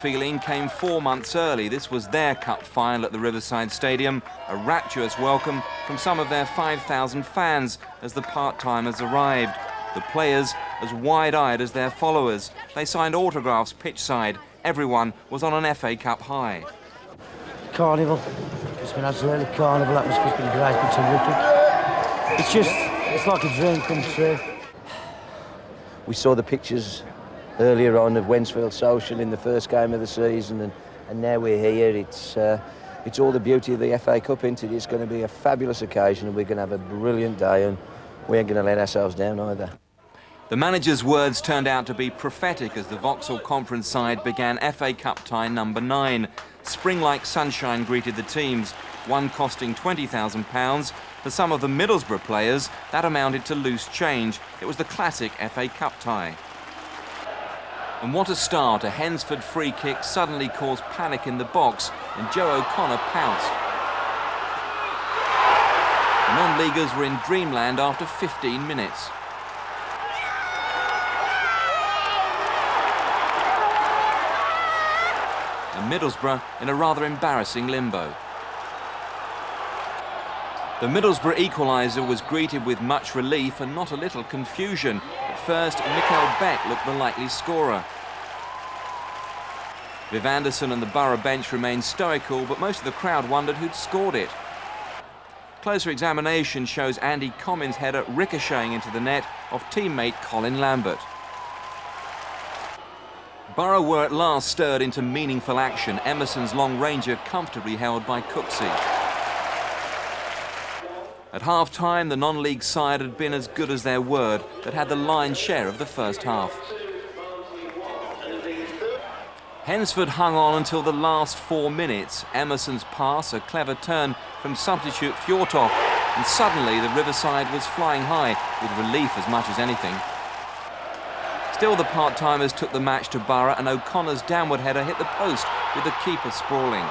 Feeling came 4 months early. This was their cup final at the Riverside Stadium, a rapturous welcome from some of their 5,000 fans as the part-timers arrived. The players as wide-eyed as their followers. They signed autographs pitchside. Everyone was on an FA Cup high. Carnival. It's been absolutely carnival. Atmosphere's been great, it's been terrific. It's like a dream come true. We saw the pictures earlier on of Wednesfield Social in the first game of the season, and now we're here. It's all the beauty of the FA Cup, isn't it? It's going to be a fabulous occasion, and we're going to have a brilliant day, and we ain't going to let ourselves down either. The manager's words turned out to be prophetic as the Vauxhall Conference side began FA Cup tie number 9. Spring-like sunshine greeted the teams, one costing £20,000. For some of the Middlesbrough players, that amounted to loose change. It was the classic FA Cup tie. And what a start. A Hednesford free kick suddenly caused panic in the box, and Joe O'Connor pounced. The non-leaguers were in dreamland after 15 minutes. And Middlesbrough in a rather embarrassing limbo. The Middlesbrough equaliser was greeted with much relief and not a little confusion. At first, Michael Beck looked the likely scorer. Viv Anderson and the Borough bench remained stoical, but most of the crowd wondered who'd scored it. Closer examination shows Andy Comyn's header ricocheting into the net of teammate Colin Lambert. Borough were at last stirred into meaningful action. Emerson's long ranger comfortably held by Cooksey. At half-time, the non-league side had been as good as their word, but had the lion's share of the first half. Hednesford hung on until the last 4 minutes. Emerson's pass, a clever turn from substitute Fjortov, and suddenly the Riverside was flying high, with relief as much as anything. Still, the part-timers took the match to Borough, and O'Connor's downward header hit the post with the keeper sprawling.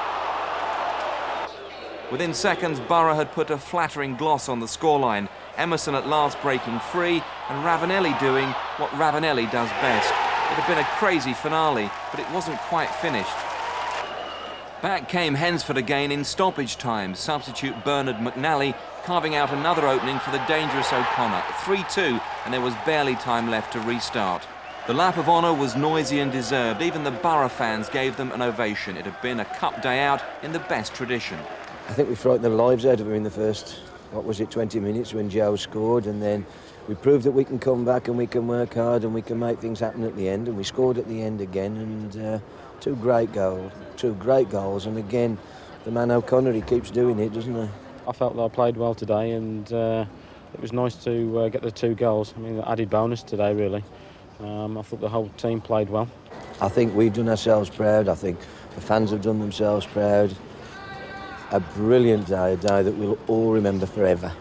Within seconds, Borough had put a flattering gloss on the scoreline. Emerson at last breaking free, and Ravanelli doing what Ravanelli does best. It had been a crazy finale, but it wasn't quite finished. Back came Hednesford again in stoppage time. Substitute Bernard McNally carving out another opening for the dangerous O'Connor. 3-2, and there was barely time left to restart. The lap of honour was noisy and deserved. Even the Borough fans gave them an ovation. It had been a cup day out in the best tradition. I think we frightened the lives out of him in the first, 20 minutes when Joe scored, and then we proved that we can come back and we can work hard and we can make things happen at the end, and we scored at the end again, and two great goals, and again, the man O'Connor, he keeps doing it, doesn't he? I felt that I played well today, and it was nice to get the 2 goals. I mean, added bonus today, really. I thought the whole team played well. I think we've done ourselves proud. I think the fans have done themselves proud. A brilliant day, a day that we'll all remember forever.